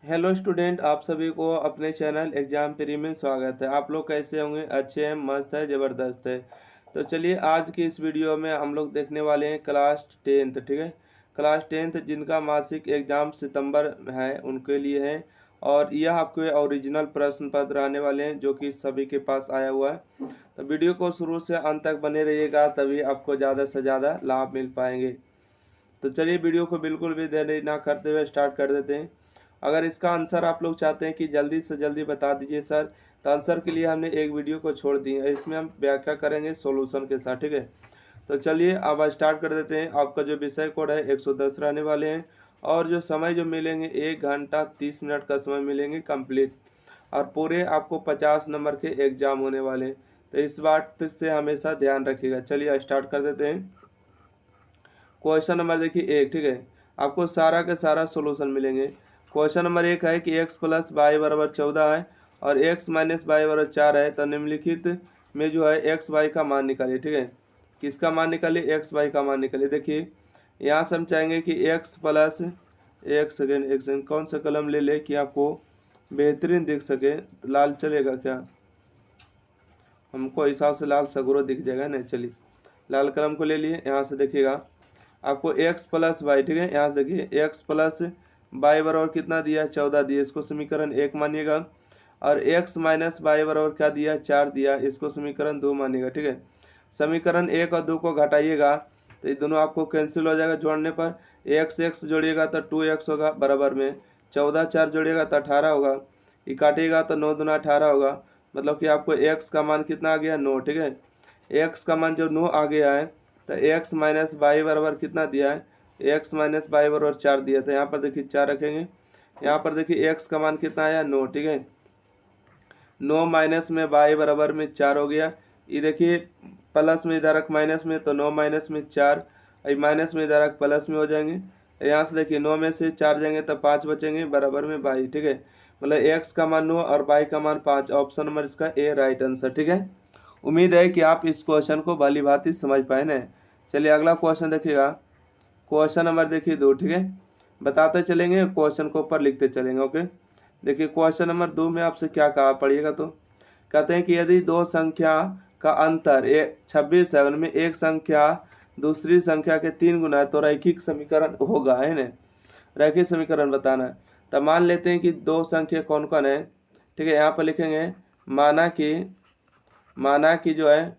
Hello student, आप सभी को अपने चैनल एग्जाम प्री में स्वागत है। आप लोग कैसे होंगे? अच्छे हैं, मस्त है, ज़बरदस्त है। तो चलिए आज की इस वीडियो में हम लोग देखने वाले हैं क्लास 10th। ठीक है, क्लास 10th जिनका मासिक एग्जाम सितंबर है उनके लिए है। और यह आपके ओरिजिनल प्रश्न पत्र आने वाले हैं जो कि सभी के पास आया हुआ है। तो वीडियो को शुरू से अंत तक बने रहिएगा, तभी आपको ज़्यादा से ज़्यादा लाभ मिल पाएंगे। तो चलिए वीडियो को बिल्कुल भी देरी ना करते हुए स्टार्ट कर देते हैं। अगर इसका आंसर आप लोग चाहते हैं कि जल्दी से जल्दी बता दीजिए सर, तो आंसर के लिए हमने एक वीडियो को छोड़ दी है, इसमें हम व्याख्या करेंगे सॉल्यूशन के साथ। ठीक है, तो चलिए अब स्टार्ट कर देते हैं। आपका जो विषय कोड है 110 रहने वाले हैं और जो समय जो मिलेंगे 1 घंटा 30 मिनट का समय मिलेंगे कंप्लीट। और पूरे आपको 50 नंबर के एग्जाम होने वाले हैं, तो इस बात से हमेशा ध्यान रखिएगा। चलिए स्टार्ट कर देते हैं। क्वेश्चन नंबर देखिए 1। ठीक है, आपको सारा के सारा सोल्यूशन मिलेंगे। क्वेश्चन नंबर 1 है कि x प्लस वाई बराबर 14 है और x माइनस वाई बराबर 4 है, तो निम्नलिखित में जो है एक्स वाई का मान निकालिए। ठीक है, किसका मान निकालिए? एक्स वाई का मान निकालिए। देखिए यहाँ से हम चाहेंगे कि x प्लस एक सेकेंड कौन सा कलम ले ले कि आपको बेहतरीन दिख सके। लाल चलेगा क्या? हमको हिसाब से लाल सगरो दिख जाएगा। नहीं, चलिए लाल कलम को ले लिए। यहाँ से देखिएगा आपको x प्लस वाई, ठीक है, यहाँ से देखिए x प्लस वाई बराबर कितना दिया? 14 दिया, इसको समीकरण 1 मानिएगा। और x माइनस वाई बराबर क्या दिया? 4 दिया, इसको समीकरण 2 मानिएगा। ठीक है, समीकरण 1 और 2 को घटाइएगा तो ये दोनों आपको कैंसिल हो जाएगा। जोड़ने पर x जोड़िएगा तो 2x होगा, बराबर में 14 4 जोड़िएगा तो 18 होगा। ये काटिएगा तो 9 दूना 18 होगा, मतलब कि आपको x का मान कितना आ गया? 9। ठीक है, x का मान जो 9 आ गया है तो x माइनस वाई बराबर कितना दिया है? x माइनस वाई बराबर 4 दिया था। यहाँ पर देखिए 4 रखेंगे, यहाँ पर देखिए x का मान कितना आया? 9। ठीक है, 9 माइनस में y बराबर में 4 हो गया। ये देखिए प्लस में इधर रख माइनस में, तो 9 माइनस में 4, माइनस में इधर रख प्लस में हो जाएंगे। यहाँ से देखिए 9 में से 4 जाएंगे तो 5 बचेंगे, बराबर में y। ठीक है, मतलब x का मान 9 और y का मान 5। ऑप्शन नंबर इसका ए राइट आंसर। ठीक है, उम्मीद है कि आप इस क्वेश्चन को भली भांति समझ पाए ना। चलिए अगला क्वेश्चन देखिएगा। क्वेश्चन नंबर देखिए 2। ठीक है, बताते चलेंगे, क्वेश्चन को ऊपर लिखते चलेंगे। ओके, देखिए क्वेश्चन नंबर 2 में आपसे क्या कहा, पढ़िएगा। तो कहते हैं कि यदि दो संख्या का अंतर 26 है, उनमें एक संख्या दूसरी संख्या के 3 गुना है, तो रैखिक समीकरण होगा, है ना। रैखिक समीकरण बताना है। तो मान लेते हैं कि दो संख्या कौन कौन है। ठीक है, यहाँ पर लिखेंगे माना कि जो है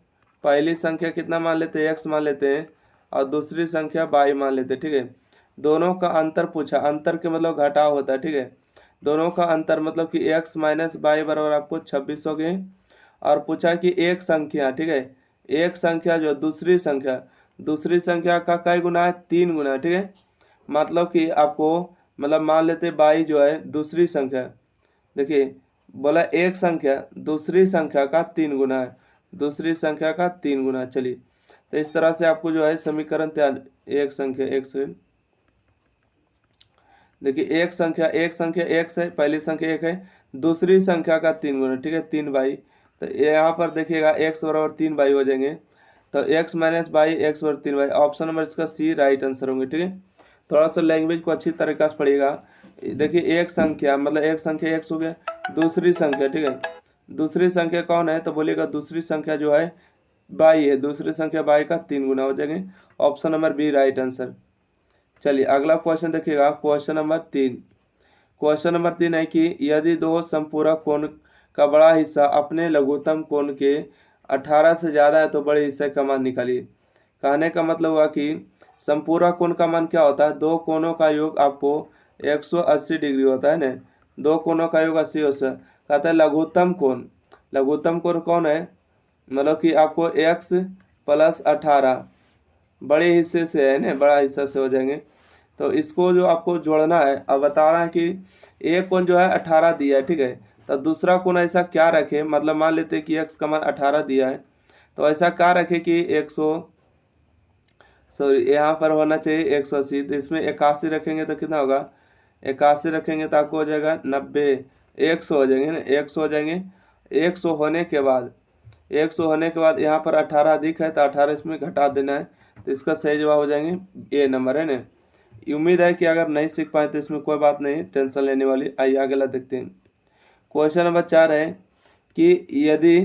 पहली संख्या कितना मान लेते हैं? x मान लेते हैं और दूसरी संख्या y मान लेते हैं। ठीक है, दोनों का अंतर पूछा। अंतर के मतलब घटाव होता है। ठीक है, दोनों का अंतर मतलब कि x माइनस वाई बराबर आपको 26 हो गए। और पूछा कि एक संख्या, ठीक है, एक संख्या जो दूसरी संख्या का कई गुना है? 3 गुना। ठीक है, मतलब कि आपको मतलब मान लेते y जो है दूसरी संख्या, देखिए बोला एक संख्या दूसरी संख्या का 3 गुना है, दूसरी संख्या का 3 गुना। चलिए तो इस तरह से आपको जो है समीकरण तैयार। एक सेकंड देखिए एक संख्या x है, पहली संख्या 1 है, दूसरी संख्या का 3 गुना। ठीक है, 3 बाई, तो यहाँ पर देखिएगा x बराबर 3 बाई हो जाएंगे, तो x माइनस बाई x बराबर 3 बाई। ऑप्शन नंबर इसका सी राइट आंसर होंगे। ठीक है, थोड़ा सा लैंग्वेज को अच्छी तरीक़ा से पढ़िएगा। देखिए एक संख्या मतलब एक संख्या x हो गया, दूसरी संख्या, ठीक है, दूसरी संख्या कौन है? तो बोलिएगा दूसरी संख्या जो है बाई है, दूसरी संख्या बाई का 3 गुना हो जाएंगे। Option number B right answer. चलिए अगला क्वेश्चन देखिएगा। क्वेश्चन नंबर 3 है कि यदि दो संपूरक कोण का बड़ा हिस्सा अपने लघुत्तम कोण के 18 से ज़्यादा है तो बड़े हिस्से का मान निकालिए। कहने का मतलब हुआ कि संपूरक कोण का मान क्या होता है? दो कोणों का योग आपको 180 डिग्री होता है ना, दो कोणों का योग 80 कहता है लघुत्तम कोण कौन है? मतलब कि आपको x प्लस 18 बड़े हिस्से से है ना, बड़ा हिस्सा से हो जाएंगे। तो इसको जो आपको जोड़ना है, अब बता रहा है कि एक कोण जो है 18 दिया है। ठीक है, तो दूसरा कोण ऐसा क्या रखे, मतलब मान लेते हैं कि x का मान 18 दिया है, तो ऐसा क्या रखे कि 100 यहाँ पर होना चाहिए 180, तो इसमें 81 रखेंगे तो कितना होगा? 81 रखेंगे तो आपको हो जाएगा 90, 100 हो जाएंगे ना, 100 हो जाएंगे। 100 होने के बाद यहाँ पर 18 अधिक है तो 18 इसमें घटा देना है, तो इसका सही जवाब हो जाएंगे ए नंबर, है ना। उम्मीद है कि अगर नहीं सीख पाए तो इसमें कोई बात नहीं, टेंशन लेने वाली। आइए अगला देखते हैं। क्वेश्चन नंबर 4 है कि यदि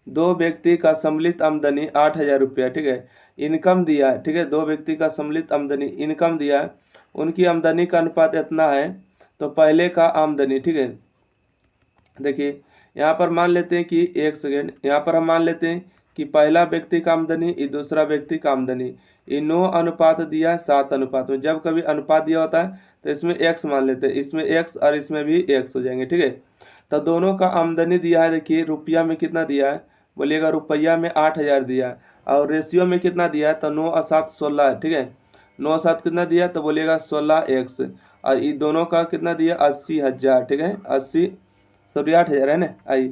दो व्यक्ति का सम्मिलित आमदनी 8,000 रुपया, ठीक है, इनकम दिया है, ठीक है, दो व्यक्ति का सम्मिलित आमदनी इनकम दिया है, उनकी आमदनी का अनुपात इतना है, तो पहले का आमदनी, ठीक है, देखिए यहाँ पर मान लेते हैं कि एक सेकेंड, यहाँ पर हम मान लेते हैं कि पहला व्यक्ति का आमदनी, ये दूसरा व्यक्ति का आमदनी, ये 9 अनुपात दिया है 7 अनुपात में। जब कभी अनुपात दिया होता है तो इसमें x मान लेते हैं, इसमें x और इसमें भी x हो जाएंगे, ठीक है। तो दोनों का आमदनी दिया है, देखिए रुपया में कितना दिया है, बोलिएगा रुपया में 8,000 दिया है, और रेशियो में कितना दिया है, तो 9 और 7 16 है, ठीक है। 9 और 7 कितना दिया, तो बोलिएगा 16x, और ये दोनों का कितना दिया 80,000, ठीक है, 8,000 है ना। आई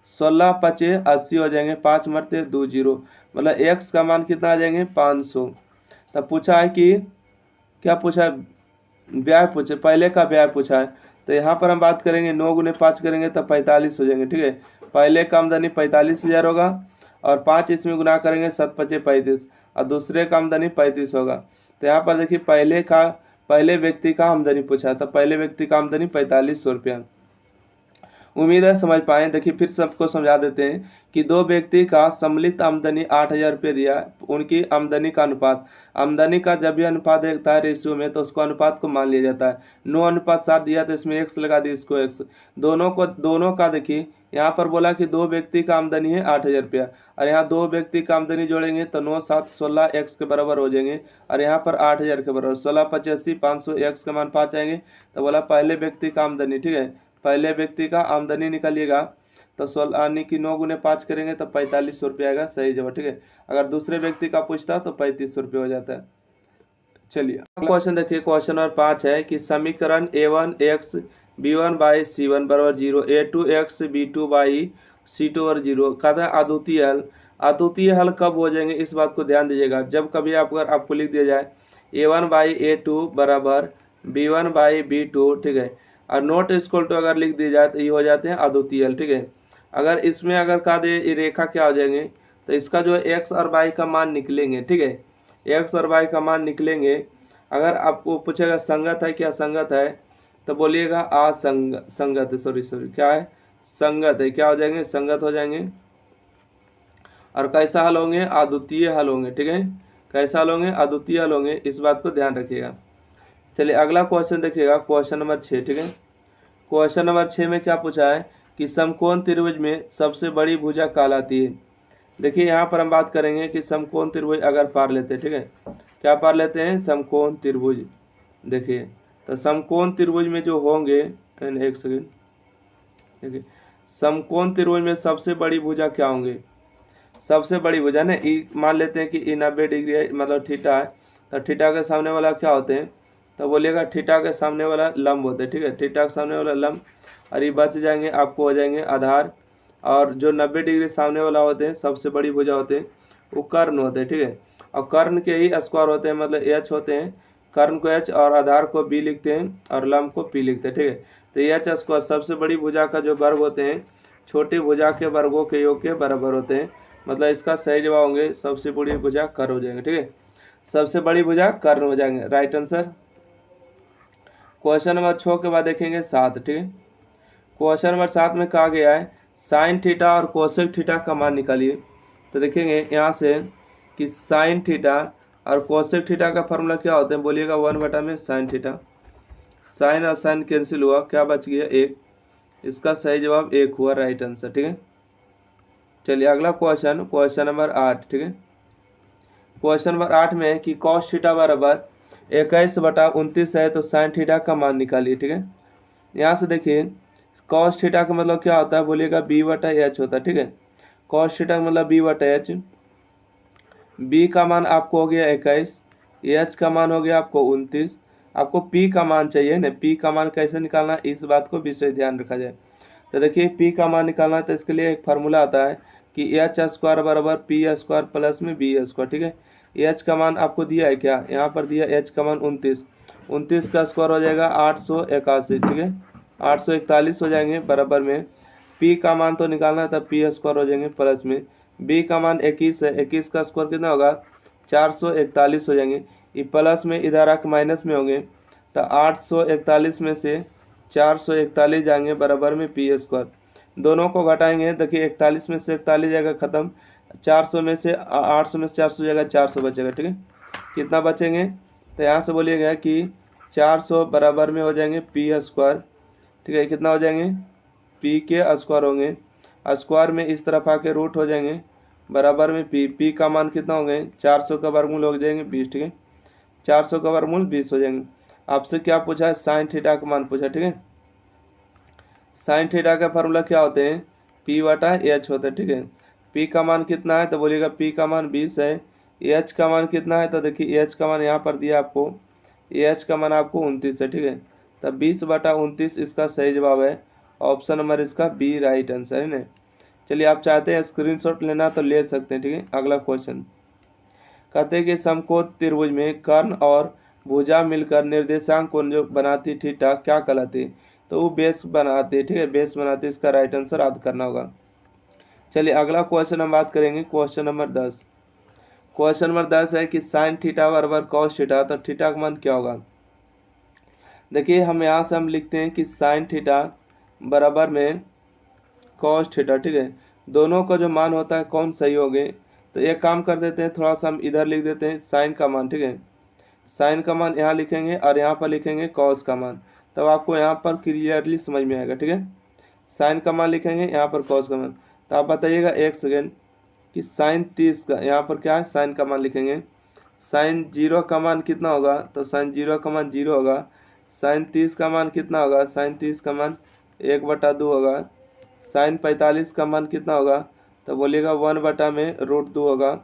16 पचे 80 हो जाएंगे, 5 मरते 2 0, मतलब x का मान कितना आ जाएंगे 500। तब पूछा है कि क्या पूछा है, ब्याह पूछे, पहले का ब्याह पूछा है। तो यहाँ पर हम बात करेंगे 9 गुने 5 करेंगे तो 45 हो जाएंगे, ठीक है। पहले का आमदनी 45,000 होगा, और 5 इसमें गुना करेंगे 7 पचे 35, और दूसरे का आमदनी 35 होगा। तो यहाँ पर देखिए पहले व्यक्ति का आमदनी पूछा, तो पहले व्यक्ति का आमदनी 4500 रुपया। उम्मीद है समझ पाए। देखिए फिर सबको समझा देते हैं कि दो व्यक्ति का सम्मिलित आमदनी 8,000 रुपये दिया, उनकी आमदनी का अनुपात, आमदनी का जब भी अनुपात देखता है रेशियो में तो उसको अनुपात को मान लिया जाता है। 9 अनुपात 7 दिया तो इसमें x लगा दिया, इसको x, दोनों का देखिए यहाँ पर बोला कि दो व्यक्ति का आमदनी है 8,000 रुपया, और यहाँ दो व्यक्ति का आमदनी जोड़ेंगे तो 9 7 16 x के बराबर हो जाएंगे, और यहाँ पर 8,000 के बराबर 16 85 500, x का मान 5 आएंगे। तो बोला पहले व्यक्ति का आमदनी, ठीक है, पहले व्यक्ति का आमदनी निकालिएगा तो 16 यानी कि 9 गुने 5 करेंगे तो 4500 रुपये आएगा, सही जवाब, ठीक है। अगर दूसरे व्यक्ति का पूछता तो 3500 रुपये हो जाता है। चलिए क्वेश्चन देखिए, क्वेश्चन नंबर 5 है कि समीकरण a1x b1 बाई c1 बराबर 0, a2x b2 बाई c2 और 0 कहता है अद्वितीय हल। अद्वितीय हल कब हो जाएंगे, इस बात को ध्यान दीजिएगा। जब कभी आपको लिख दिया जाए a1 बाई a2 बराबर b1 बाई b2, ठीक है, और नॉट इक्वल टू अगर लिख दिया जाए तो ये हो जाते हैं अद्वितीय हल, ठीक है। अगर इसमें अगर कहा दे ये रेखा क्या हो जाएंगे, तो इसका जो है x और y का मान निकलेंगे, ठीक है, x और y का मान निकलेंगे। अगर आपको पूछेगा संगत है क्या संगत है, तो बोलिएगा संगत है, सॉरी क्या है, संगत है, क्या हो जाएंगे, संगत हो जाएंगे। और कैसा हल होंगे, अद्वितीय हल होंगे, ठीक है, कैसा हल होंगे, अद्वितीय हल होंगे, इस बात को ध्यान रखिएगा। चलिए अगला क्वेश्चन देखिएगा, क्वेश्चन नंबर 6, ठीक है। क्वेश्चन नंबर 6 में क्या पूछा है कि समकोण त्रिभुज में सबसे बड़ी भुजा कहलाती है। देखिए यहाँ पर हम बात करेंगे कि समकोण त्रिभुज अगर पार लेते हैं, ठीक है, क्या पार लेते हैं, समकोण त्रिभुज। देखिए तो समकोण त्रिभुज में जो होंगे, एक सेकेंड, देखिए समकोण त्रिभुज में सबसे बड़ी भुजा क्या होंगे, सबसे बड़ी भुजा ना, मान लेते हैं कि 90 डिग्री है, मतलब थीटा है, तो थीटा के सामने वाला क्या होते हैं, तो बोलिएगा थीटा के सामने वाला लंब होते हैं, ठीक है, थीटा के सामने वाला लंब, और ये बच जाएंगे आपको हो जाएंगे आधार, और जो 90 डिग्री सामने वाला होते हैं सबसे बड़ी भुजा होते हैं वो कर्ण होते हैं, ठीक है, और कर्ण के ही स्क्वायर होते हैं, मतलब h होते हैं, कर्ण को h और आधार को b लिखते हैं और लंब को p लिखते हैं, ठीक है। तो h स्क्वायर सबसे बड़ी भुजा का जो वर्ग होते हैं छोटी भुजा के वर्गों के योग के बराबर होते हैं, मतलब इसका सही जवाब होंगे सबसे बड़ी भुजा कर्ण हो जाएंगे, ठीक है, सबसे बड़ी भुजा कर्ण हो जाएंगे, राइट आंसर। क्वेश्चन नंबर 6 के बाद देखेंगे 7, ठीक है। क्वेश्चन नंबर 7 में कहा गया है साइन थीटा और कोसेक थीटा का मान निकालिए। तो देखेंगे यहाँ से कि साइन थीटा और कोसेक थीटा का फॉर्मूला क्या होता है, बोलिएगा 1 में साइन थीटा, साइन और साइन कैंसिल हुआ, क्या बच गया 1, इसका सही जवाब 1 हुआ, राइट आंसर, ठीक है। चलिए अगला क्वेश्चन, क्वेश्चन नंबर 8, ठीक है। क्वेश्चन नंबर 8 में कि कॉस थीटा बराबर 21/29 है, तो साइन थीटा का मान निकालिए, ठीक है। यहाँ से देखिए कॉस थीटा का मतलब क्या होता है, बोलिएगा b/h होता है, ठीक है, कॉस थीटा का मतलब b/h, b का मान आपको हो गया 21, h का मान हो गया आपको 29, आपको p का मान चाहिए ना, p का मान कैसे निकालना, इस बात को विशेष ध्यान रखा जाए। तो देखिए p का मान निकालना है तो इसके लिए एक फार्मूला आता है कि h² बराबर p² प्लस में b², ठीक है। h का मान आपको दिया है क्या, यहाँ पर दिया h का मान 29 का स्क्वायर हो जाएगा 881, ठीक है, 841 हो जाएंगे, बराबर में p का मान तो निकालना है तब p² हो जाएंगे, प्लस में b का मान 21 है, 21 का स्क्वायर कितना होगा 441 हो जाएंगे, ये प्लस में इधर आके माइनस में होंगे, तो 841 में से 441 जाएंगे बराबर में पी स्क्वायर। दोनों को घटाएंगे, देखिए 41 में से 41 जाएगा ख़त्म, 400 में से 800 में से 400 जाएगा, 400 बचेगा। ठीक है, कितना बचेंगे, तो यहाँ से बोलिएगा कि 400 बराबर में हो जाएंगे पी स्क्वायर। ठीक है, कितना हो जाएंगे, पी के स्क्वायर होंगे, स्क्वायर में इस तरफ आके रूट हो जाएंगे बराबर में पी का मान कितना होंगे, 400 का वर्गमूल हो जाएंगे 20। ठीक है, 400 का वर्गमूल 20 हो जाएंगे। आपसे क्या पूछा है, साइन थीटा का मान पूछा। ठीक है, साइन थीटा का फार्मूला क्या होते हैं, पी बटा एच होता है। ठीक है, पी का मान कितना है, तो बोलिएगा पी का मान 20 है। एच का मान कितना है, तो देखिए एच का मान यहाँ पर दिया आपको, एच का मान आपको 29 है। ठीक है, तो 20/29 इसका सही जवाब है, ऑप्शन नंबर इसका बी राइट आंसर है ना। चलिए, आप चाहते हैं स्क्रीनशॉट लेना तो ले सकते हैं। ठीक है, अगला क्वेश्चन कहते हैं कि समकोण त्रिभुज में कर्ण और भुजा मिलकर निर्देशांक कोण जो बनाती थीटा क्या कहलाती, तो वो बेस बनाती है। ठीक है, बेस बनाती है, इसका राइट आंसर याद करना होगा। चलिए, अगला क्वेश्चन हम बात करेंगे, क्वेश्चन नंबर 10। क्वेश्चन नंबर 10 है कि साइन थीटा बराबर कॉस थीटा, तो थीटा का मान क्या होगा। देखिए, हम यहाँ से हम लिखते हैं कि साइन थीटा बराबर में कॉस थीटा। ठीक है, दोनों का जो मान होता है कौन सही हो गए, तो एक काम कर देते हैं, थोड़ा सा हम इधर लिख देते हैं साइन का मान। ठीक है, साइन का मान यहाँ लिखेंगे और यहाँ पर लिखेंगे कॉस का मान, तब आपको यहाँ पर क्लियरली समझ में आएगा। ठीक है, साइन का मान लिखेंगे, यहाँ पर कॉस का मान, तो आप बताइएगा एक सेकेंड कि साइन 30 का यहाँ पर क्या है, साइन का मान लिखेंगे। साइन 0 का मान कितना होगा, तो साइन 0 का मान 0 होगा। साइन 30 का मान कितना होगा, साइन 30 का मान 1/2 होगा। साइन 45 का मान कितना होगा, तो बोलिएगा 1/√2 होगा।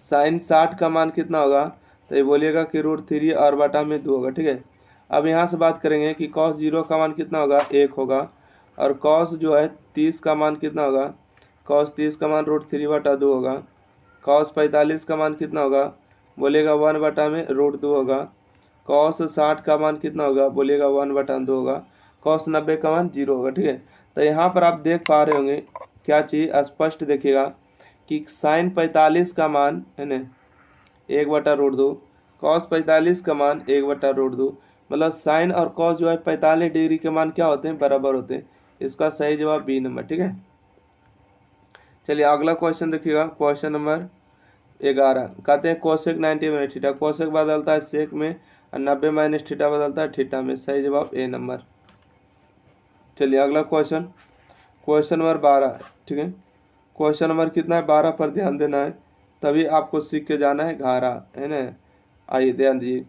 साइन 60 का मान कितना होगा, तो ये बोलिएगा कि √3 और बटा में 2 होगा। ठीक है, अब यहाँ से बात करेंगे कि कॉस 0 का मान कितना होगा, 1 होगा, और कॉस जो है 30 का मान कितना होगा, कॉस 30 का मान √3/2 होगा। कॉस 45 का मान कितना होगा, बोलिएगा 1/√2 होगा। कॉस 60 का मान कितना होगा, बोलिएगा 1/2 होगा। कॉस 90 का मान 0 होगा। ठीक है, तो यहाँ पर आप देख पा रहे होंगे क्या चीज़, स्पष्ट देखिएगा कि साइन 45 का मान है ना 1/√2, कॉस 45 का मान 1/√2, मतलब साइन और कॉस जो है 45 डिग्री के मान क्या होते हैं, बराबर होते हैं। इसका सही जवाब बी नंबर। ठीक है, चलिए अगला क्वेश्चन देखिएगा, क्वेश्चन नंबर 11 कहते हैं कोसेक 90 माइनस थीटा, कोसेक बदलता है सेक में और 90 माइनस थीटा बदलता है थीटा में, सही जवाब ए नंबर। चलिए अगला क्वेश्चन, क्वेश्चन नंबर 12। ठीक है, क्वेश्चन नंबर कितना है, 12 पर ध्यान देना है, तभी आपको सीख के जाना है, घारा है ना। आइए ध्यान दीजिए,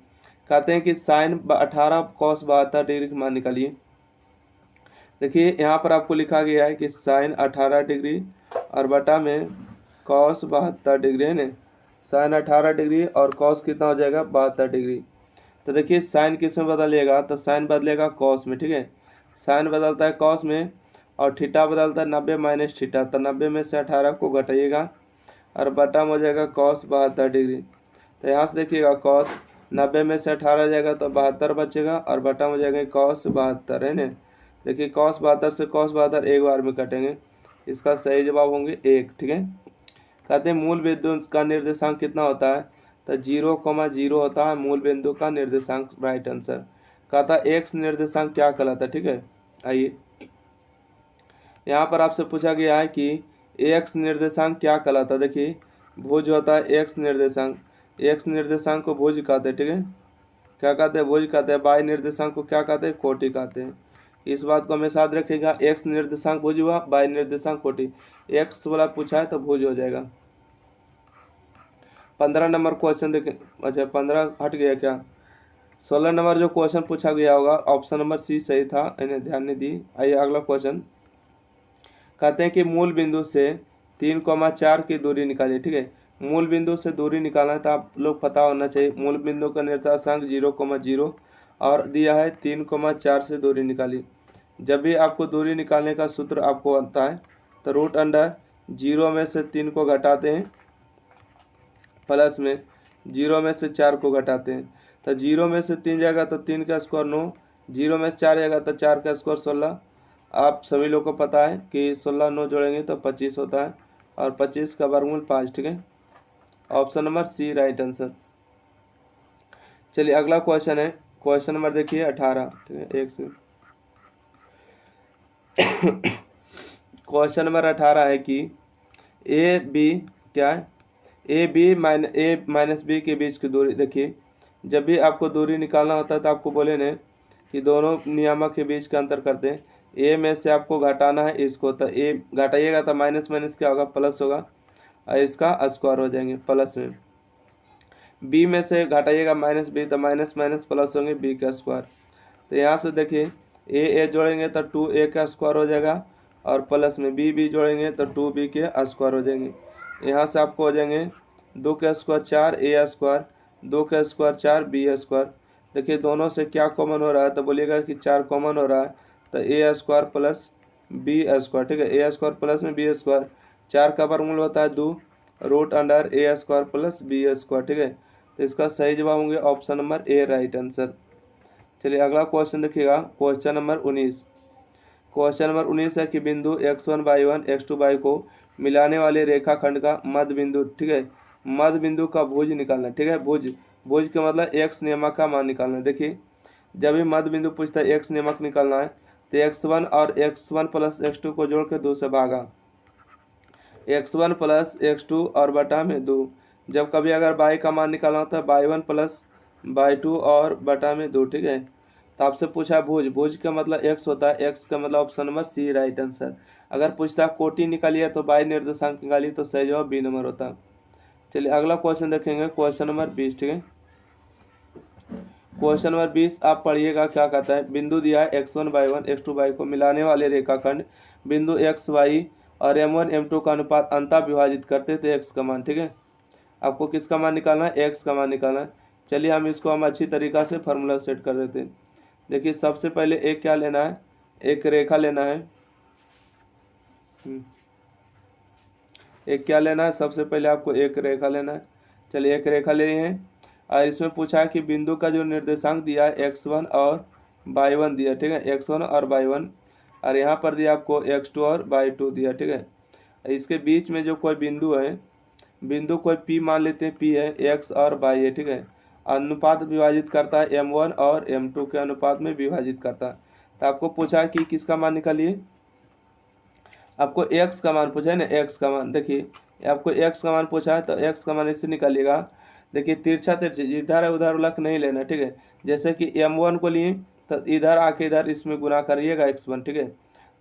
कहते हैं कि साइन 18 कॉस 72 डिग्री का मान निकालिए। देखिए, यहाँ पर आपको लिखा गया है कि साइन 18 डिग्री और बटा में कॉस 72 डिग्री है ना। साइन 18 डिग्री और कॉस कितना हो जाएगा, 72 डिग्री। तो देखिए, साइन किस में बदलेगा, तो साइन बदलेगा कॉस में। ठीक है, साइन बदलता है कॉस में, और थीटा बदलता है 90 माइनस थीटा, तो 90 में से 18 को घटाइएगा और बटा में हो जाएगा कॉस 72 डिग्री। तो यहाँ से देखिएगा कॉस 90 में से 18 जाएगा तो 72 बचेगा, और बटा में हो जाएगा कॉस 72 है ना। देखिए, कॉस 72 से कॉस 72 एक बार में कटेंगे, इसका सही जवाब होंगे 1। ठीक है, कहते हैं मूल बिंदु का निर्देशांक कितना होता है, तो 0,0 होता है मूल बिंदु का निर्देशांक, राइट आंसर। कहता है एक्स निर्देशांक क्या कहलाता है। ठीक है, आइए यहाँ पर आपसे पूछा गया है कि एक्स निर्देशांक क्या कहलाता है। देखिए, भुज होता है एक्स निर्देशांक, एक्स निर्देशांक को भुज कहते हैं। ठीक है, क्या कहते हैं, भुज कहते हैं। वाई निर्देशांक को क्या कहते हैं, कोटि कहते हैं। इस बात को हमेशा याद रखिएगा, एक्स निर्देशांक भुज हुआ, वाई निर्देशांक कोटि। एक्स वाला पूछा है तो भुज हो जाएगा। 15 नंबर क्वेश्चन देखें, अच्छा 15 हट गया क्या, 16 नंबर जो क्वेश्चन पूछा गया होगा, ऑप्शन नंबर सी सही था, इन्हें ध्यान नहीं दी। आइए अगला क्वेश्चन, कहते हैं कि मूल बिंदु से 3,4 की दूरी निकालिए। ठीक है, मूल बिंदु से दूरी निकालना है तो आप लोग पता होना चाहिए, मूल बिंदु का निर्देशांक 0,0 और दिया है 3,4 से दूरी निकाली। जब भी आपको दूरी निकालने का सूत्र आपको आता है तो √0 में से 3 को घटाते हैं, प्लस में 0 में से 4 को घटाते हैं, तो 0 में से 3 जाएगा तो 3 का स्क्वायर 9, 0 में से 4 जाएगा तो 4 का स्क्वायर 16। आप सभी लोग को पता है कि 16 9 जोड़ेंगे तो 25 होता है, और 25 का वर्गमूल 5। ठीक है, option number C right answer. चलिए अगला क्वेश्चन है, क्वेश्चन नंबर देखिए 18, ठीक है, एक से क्वेश्चन नंबर 18 है कि ए बी क्या है, ए माइनस बी के बीच की दूरी। देखिए जब भी आपको दूरी निकालना होता है तो आपको बोले न कि दोनों नियामक के बीच का अंतर करते हैं। ए में से आपको घटाना है इसको, तो ए घटाइएगा तो माइनस माइनस क्या होगा, प्लस होगा, और इसका स्क्वायर हो जाएंगे प्लस में। बी में से घटाइएगा माइनस बी, तो माइनस माइनस प्लस होंगे बी का स्क्वायर। तो यहाँ से देखिए ए जोड़ेंगे तो 2a का स्क्वायर हो जाएगा, और प्लस में बी जोड़ेंगे तो 2b के स्क्वायर हो जाएंगे। यहाँ से आपको हो जाएंगे 2 का स्क्वायर 4 a स्क्वायर, 2 का स्क्वायर 4 b स्क्वायर। देखिए दोनों से क्या कॉमन हो रहा है, तो बोलिएगा कि 4 कॉमन हो रहा है, तो a square plus b square, ठीक है, a स्क्वायर प्लस में b स्क्वायर, 4 का वर्गमूल होता है 2 root under a square plus b square, ठीक है। तो इसका सही जवाब होंगे option number A, right answer. चलिए अगला क्वेश्चन देखिएगा, क्वेश्चन नंबर 19। क्वेश्चन नंबर 19 है कि बिंदु x1 y1 x2 y को मिलाने वाले रेखाखंड का मध्य बिंदु, ठीक है, मध्य बिंदु का भुज निकालना, ठीक है, भुज का मतलब x नियमक का मान निकालना है। देखिए जब भी मध्य बिंदु पूछता है x नियमक निकालना है, तो x1 और x1 प्लस x2 को जोड़ के 2 से भागा, x1 प्लस x2 और बटा में 2। जब कभी अगर y का मान निकालना होता है y1 प्लस y2 और बटा में 2, ठीक है। तो आपसे पूछा भुज का मतलब x होता है, x का मतलब option number C, right answer. अगर पूछता है कोटि निकालिए तो y निर्देशांक निकालिए, तो सही जवाब बी नंबर होता। चलिए अगला क्वेश्चन देखेंगे, क्वेश्चन नंबर 20, ठीक है। क्वेश्चन नंबर 20 आप पढ़िएगा क्या कहता है। बिंदु दिया है x1 y1 x2 y को मिलाने वाले रेखाखंड बिंदु x y और m1 m2 का अनुपात अंतः विभाजित करते थे x का मान, ठीक है। आपको किसका मान निकालना है, x का मान निकालना है। चलिए हम अच्छी तरीक़ा से फार्मूला सेट कर देते हैं। देखिए सबसे पहले एक क्या लेना है, एक रेखा लेना है। एक क्या लेना है, सबसे पहले आपको एक रेखा लेना है। चलिए एक रेखा ले हैं, और इसमें पूछा है कि बिंदु का जो निर्देशांक दिया है x1 और y1 दिया, ठीक है, x1 और y1, और यहाँ पर दिया आपको x2 और y2 दिया, ठीक है। इसके बीच में जो कोई बिंदु है, बिंदु कोई P मान लेते हैं, P है, x और y है, ठीक है। अनुपात विभाजित करता है m1 और m2 के अनुपात में विभाजित करता है। तो आपको पूछा कि किसका मान निकालिए, आपको x का मान पूछा है ना, x का मान। देखिए आपको x का मान पूछा है तो x का मान इससे निकालिएगा। देखिए तिरछा इधर है उधर लक नहीं लेना, ठीक है। जैसे कि m1 को लिए तो इधर आके इधर इसमें गुना करिएगा x1, ठीक है।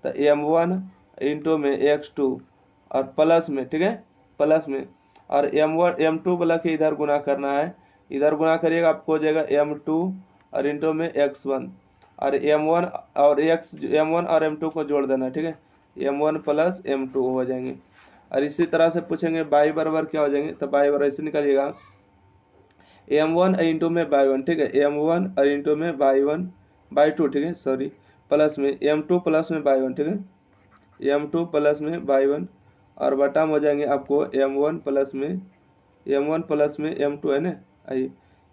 तो m1 इंटू में x2 और प्लस में, ठीक है, प्लस में, और m2 वाला के इधर गुना करना है, इधर गुना करिएगा, आपको हो जाएगा m2 और इंटू में x1, और m1 और m2 को जोड़ देना, ठीक है, m1 प्लस m2 हो जाएंगे। और इसी तरह से पूछेंगे y बराबर क्या हो जाएंगे, तो y बराबर ऐसे निकालिएगा, m1 इंटू में y1, ठीक है, m1 और इंटू में y2, ठीक है, सॉरी, प्लस में m2 प्लस में y1, ठीक है, m2 प्लस में y1, और बटा में हो जाएंगे आपको m1 प्लस में m2 है ना, आइए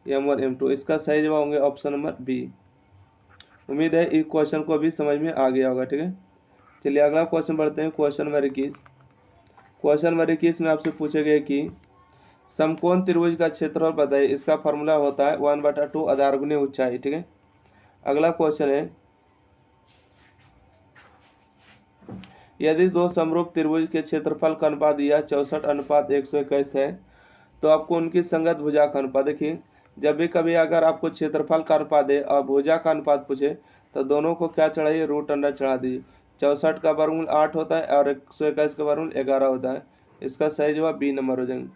m1 m2। इसका सही जवाब होंगे ऑप्शन नंबर बी। उम्मीद है इस क्वेश्चन को भी समझ में आ गया होगा, ठीक है। चलिए अगला क्वेश्चन बढ़ते हैं, क्वेश्चन नंबर 21। क्वेश्चन नंबर 21 में आपसे पूछे गए कि समकोण त्रिभुज का क्षेत्रफल बताइए। इसका फॉर्मूला होता है 1/2 आधार गुने ऊंचाई, ठीक है। अगला क्वेश्चन है, यदि दो समरूप त्रिभुज के क्षेत्रफल का अनुपात दिया 64:121 है, तो आपको उनकी संगत भुजा का अनुपात। देखिए जब भी कभी अगर आपको क्षेत्रफल का अनुपात दे और भुजा का अनुपात पूछे, तो दोनों को क्या चढ़ाइए, रूट अंडर चढ़ा दीजिए। 64 का वर्गमूल 8 होता है और 121 का वर्गमूल 11 होता है। इसका सही जवाब बी नंबर हो जाएंगे।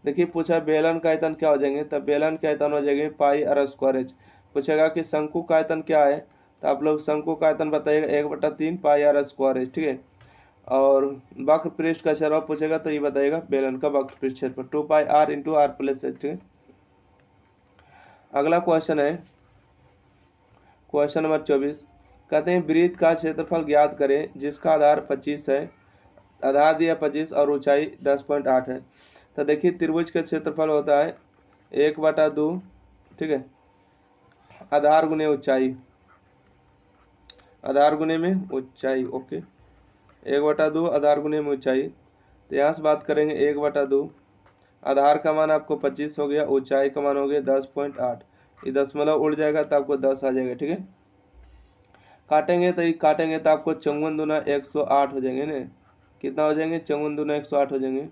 देखिए पूछा बेलन का आयतन क्या हो जाएंगे, तो बेलन का आयतन हो जाएंगे पाई आर स्क्वायर एच। पूछेगा कि शंकु का आयतन क्या है, तो आप लोग शंकु का आयतन बताइएगा 1/3 पाई आर स्क्वायर एच, ठीक है। और वक्र पृष्ठ का क्षेत्रफल पूछेगा तो ये बताइएगा बेलन का वक्र पृष्ठ क्षेत्रफल 2 pi r into r plus h, ठीक है। अगला क्वेश्चन है, क्वेश्चन नंबर 24। कहते हैं वृत्त का क्षेत्रफल ज्ञात करें जिसका आधार 25 है, आधार दिया 25 और ऊंचाई 10.8 है। तो देखिए त्रिभुज का क्षेत्रफल होता है 1/2, ठीक है, आधार गुने ऊंचाई, आधार गुने में ऊंचाई, ओके, 1/2 आधार गुने में ऊंचाई। तो यहाँ से बात करेंगे 1/2, आधार का मान आपको 25 हो गया, ऊंचाई का मान हो गया 10.8, ये दशमलव उड़ जाएगा तो आपको 10 आ जाएगा, ठीक है। काटेंगे तो आपको 54 दूना 108 हो जाएंगे ना, कितना हो जाएंगे 54 दूना 108 हो जाएंगे,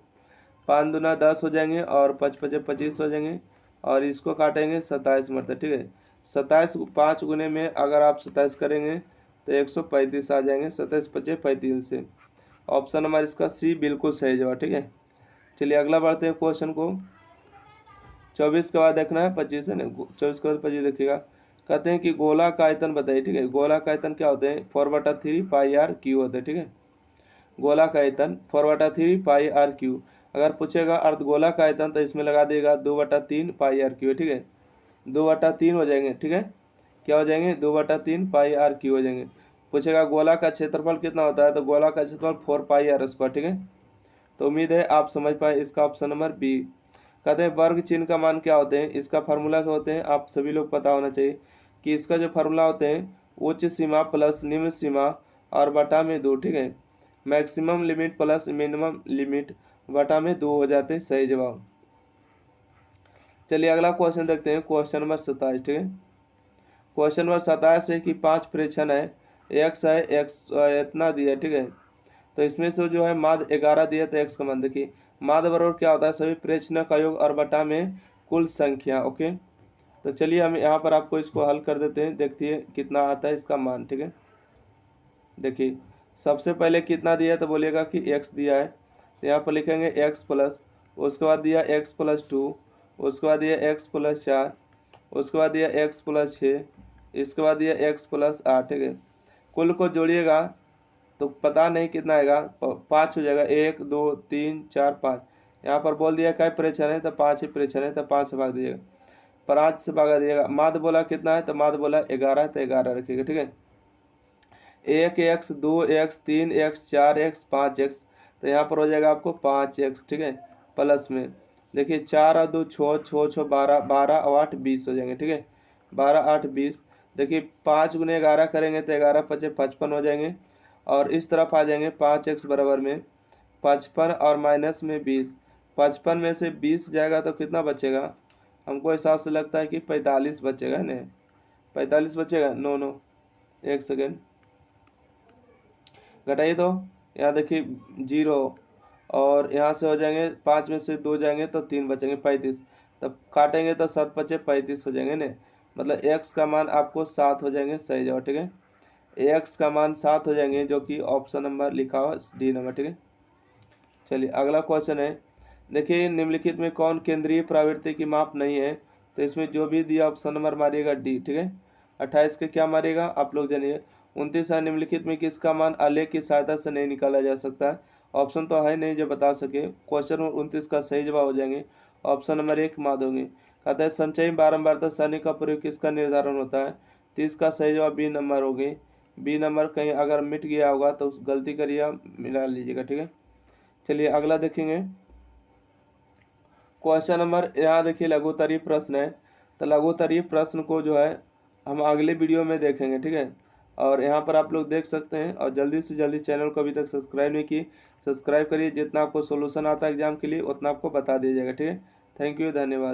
5 दूना 10 हो जाएंगे और 5 पचे 25 हो जाएंगे, और इसको काटेंगे 27 मरते, ठीक है। 27 5 गुने में अगर आप 27 करेंगे तो 135 आ जाएंगे, 27 पचे 35 से। ऑप्शन नंबर इसका सी बिल्कुल सही जवाब, ठीक है। चलिए अगला बढ़ते हैं क्वेश्चन को। 24 के बाद देखना है 25 है ना, 24 के बाद 25 देखिएगा। कहते हैं कि गोला का आयतन बताइए, ठीक है। गोला का आयतन क्या होते हैं, 4/3 पाई आर क्यू होते हैं, ठीक है। गोला का आयतन 4/3 पाई आर क्यू। अगर पूछेगा अर्धगोला का आयतन तो इसमें लगा देगा 2/3 पाई आर क्यू, ठीक है। 2/3 हो जाएंगे, ठीक है। क्या हो जाएंगे 2/3 पाई आर क्यू हो जाएंगे। पूछेगा गोला का क्षेत्रफल कितना होता है, तो गोला का क्षेत्रफल 4 पाई आर स्क्वायर, ठीक है। तो उम्मीद है आप समझ पाए, इसका ऑप्शन नंबर बी। कहते हैं वर्ग चिन्ह का मान क्या होते हैं, इसका फार्मूला क्या होते हैं, आप सभी लोग पता होना चाहिए कि इसका जो फार्मूला होते हैं उच्च सीमा प्लस निम्न सीमा और बटा में 2, ठीक है। Maximum limit plus minimum limit बटा में 2 हो जाते हैं, सही जवाब। चलिए अगला क्वेश्चन देखते हैं, क्वेश्चन नंबर 27, ठीक है। क्वेश्चन नंबर 27 है कि 5 प्रेक्षण है, एक्स है, एक्स इतना दिया, ठीक है। तो इसमें से जो है माध्य 11 दिया, तो एक्स का मान देखिए, माध्य बराबर क्या होता है, सभी प्रेक्षणों का योग और बटा में कुल संख्या, ओके। तो चलिए हम यहाँ पर आपको इसको हल कर देते हैं, देखिए कितना आता है इसका मान, ठीक है। देखिए सबसे पहले कितना दिया है, तो बोलिएगा कि एक्स दिया है, तो यहाँ पर लिखेंगे एक्स प्लस, उसके बाद दिया एक्स प्लस 2, उसके बाद दिया एक्स प्लस 4, उसके बाद दिया एक्स प्लस 6, इसके बाद दिया एक्स प्लस 8, ठीक है। कुल को जोड़िएगा तो पता नहीं कितना आएगा, 5 हो जाएगा, 1 2 3 4 5। यहाँ पर बोल दिया क्या प्रेक्षण है, तो 5 ही प्रेक्षण है, तो 5 से भाग दीजिएगा, 5 से भागा दीजिएगा। माध्य बोला कितना है, तो माध्य बोला 11 है, तो 11 रखिएगा, ठीक है। 1x 2x 3x 4x 5x, तो यहाँ पर हो जाएगा आपको 5x, ठीक है। प्लस में देखिए 4 और 2 6 6 6 12 12 और 8 20 हो जाएंगे, ठीक है। 12 8 20। देखिए 5 गुने 11 करेंगे तो 11 पचे 55 हो जाएंगे, और इस तरफ आ जाएंगे 5x बराबर में 55 और माइनस में 20। 55 में से 20 जाएगा तो कितना बचेगा, हमको हिसाब से लगता है कि 45 बचेगा ना, 45 बचेगा। नो नो, एक सेकेंड घटाइए, तो यहाँ देखिए 0, और यहाँ से हो जाएंगे 5 में से 2 जाएंगे तो 3 बचेंगे, 35। तब काटेंगे तो 7 पचे 35 हो जाएंगे ना, मतलब x का मान आपको 7 हो जाएंगे, सही जवाब, ठीक है। x का मान 7 हो जाएंगे, जो कि ऑप्शन नंबर लिखा हुआ डी नंबर, ठीक है। चलिए अगला क्वेश्चन है, देखिए निम्नलिखित में कौन केंद्रीय प्रवृत्ति की माप नहीं है, तो इसमें जो भी दिया ऑप्शन नंबर मारिएगा डी, ठीक है। 28 के क्या मारिएगा आप लोग जानिए। 29 है, निम्नलिखित में किसका मान आलेख की सहायता से नहीं निकाला जा सकता है, ऑप्शन तो है नहीं जो बता सके। क्वेश्चन नंबर 29 का सही जवाब हो जाएंगे ऑप्शन नंबर 1 माद होंगे। कहता है संचयी बारंबारता सरणी का प्रयोग किसका निर्धारण होता है, 30 का सही जवाब बी नंबर होगी। बी नंबर कहीं अगर मिट गया होगा तो गलती करिए, मिला लीजिएगा, ठीक है। चलिए अगला देखेंगे, क्वेश्चन नंबर, यहाँ देखिए लघुत्तरीय प्रश्न है, तो लघुत्तरीय प्रश्न को जो है हम अगले वीडियो में देखेंगे, ठीक है। और यहाँ पर आप लोग देख सकते हैं, और जल्दी से जल्दी चैनल को अभी तक सब्सक्राइब नहीं की, सब्सक्राइब करिए, जितना आपको सोल्यूशन आता है एग्जाम के लिए उतना आपको बता दिया जाएगा, ठीक है। थैंक यू, धन्यवाद।